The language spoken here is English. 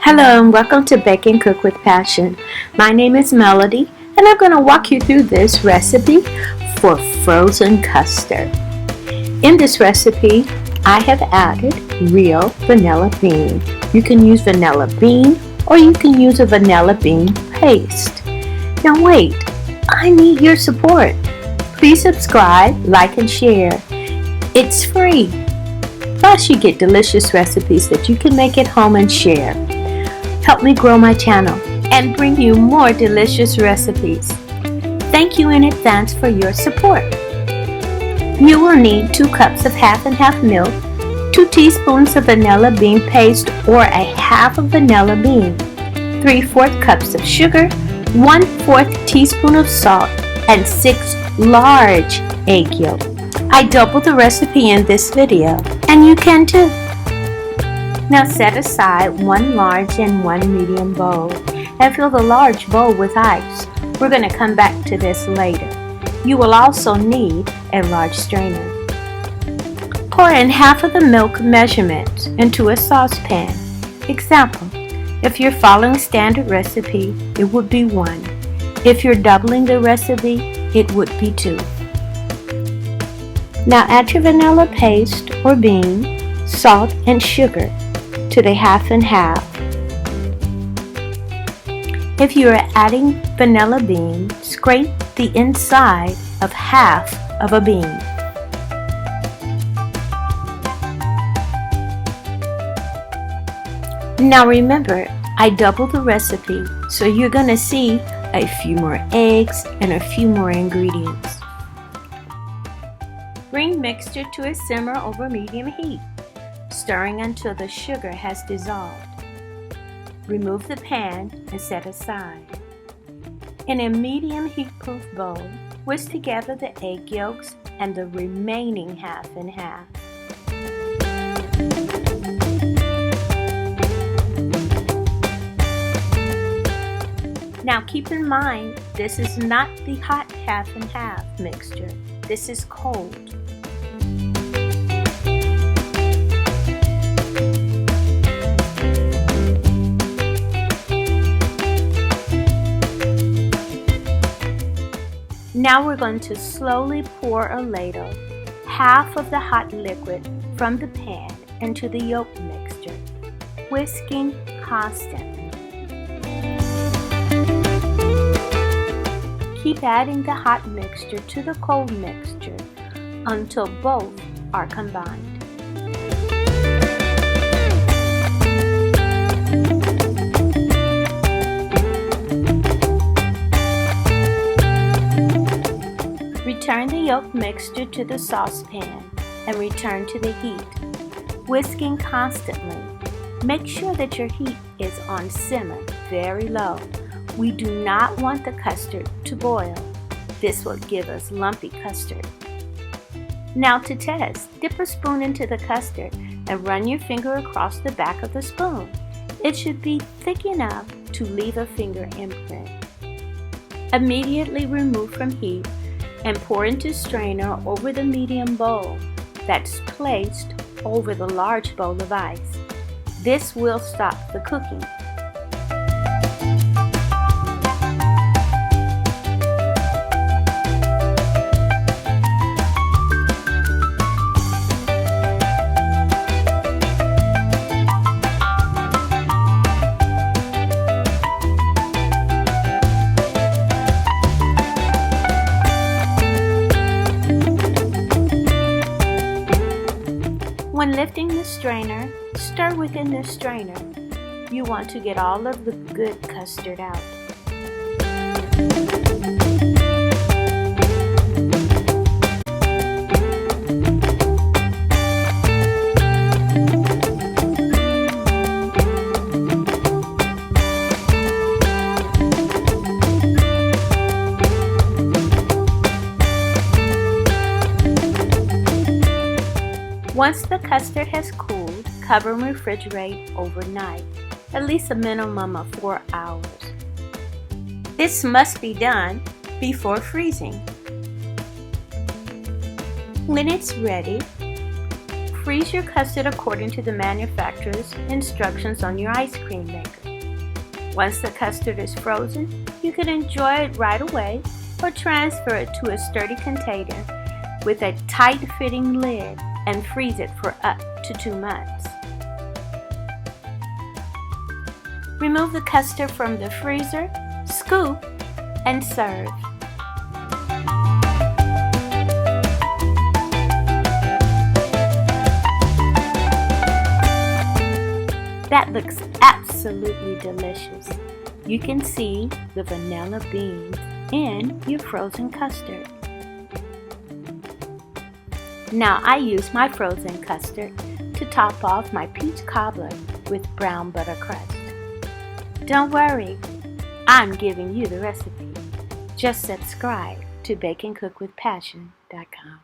Hello and welcome to Bake and Cook with Passion. My name is Melody and I'm going to walk you through this recipe for frozen custard. In this recipe, I have added real vanilla bean. You can use vanilla bean or you can use a vanilla bean paste. Now wait, I need your support. Please subscribe, like, and share. It's free. Plus you get delicious recipes that you can make at home and share. Help me grow my channel and bring you more delicious recipes. Thank you in advance for your support. You will need 2 cups of half and half milk, 2 teaspoons of vanilla bean paste or a half of vanilla bean, 3/4 cups of sugar, 1/4 teaspoon of salt, and 6 large egg yolks. I doubled the recipe in this video, and you can too. Now set aside 1 large and 1 medium bowl and fill the large bowl with ice. We're going to come back to this later. You will also need a large strainer. Pour in half of the milk measurements into a saucepan. Example, if you're following standard recipe, it would be 1. If you're doubling the recipe, it would be 2. Now add your vanilla paste or bean, salt, and sugar to the half and half. If you are adding vanilla bean, scrape the inside of half of a bean. Now remember, I doubled the recipe, so you're going to see a few more eggs and a few more ingredients. Bring mixture to a simmer over medium heat, stirring until the sugar has dissolved. Remove the pan and set aside. In a medium heat-proof bowl, whisk together the egg yolks and the remaining half and half. Now keep in mind, this is not the hot half and half mixture. This is cold. Now we're going to slowly pour a ladle, half of the hot liquid from the pan into the yolk mixture, whisking constantly. Keep adding the hot mixture to the cold mixture until both are combined. Return the yolk mixture to the saucepan and return to the heat, whisking constantly. Make sure that your heat is on simmer, very low. We do not want the custard to boil. This will give us lumpy custard. Now to test, dip a spoon into the custard and run your finger across the back of the spoon. It should be thick enough to leave a finger imprint. Immediately remove from heat and pour into strainer over the medium bowl that's placed over the large bowl of ice. This will stop the cooking. When lifting the strainer, stir within the strainer. You want to get all of the good custard out. Once the custard has cooled, cover and refrigerate overnight, at least a minimum of 4 hours. This must be done before freezing. When it's ready, Freeze your custard according to the manufacturer's instructions on your ice cream maker. Once the custard is frozen, you can enjoy it right away or transfer it to a sturdy container with a tight-fitting lid and freeze it for up to 2 months. Remove the custard from the freezer, scoop, and serve. That looks absolutely delicious. You can see the vanilla beans in your frozen custard. Now I use my frozen custard to top off my peach cobbler with brown butter crust. Don't worry, I'm giving you the recipe. Just subscribe to bakeandcookwithpassion.com.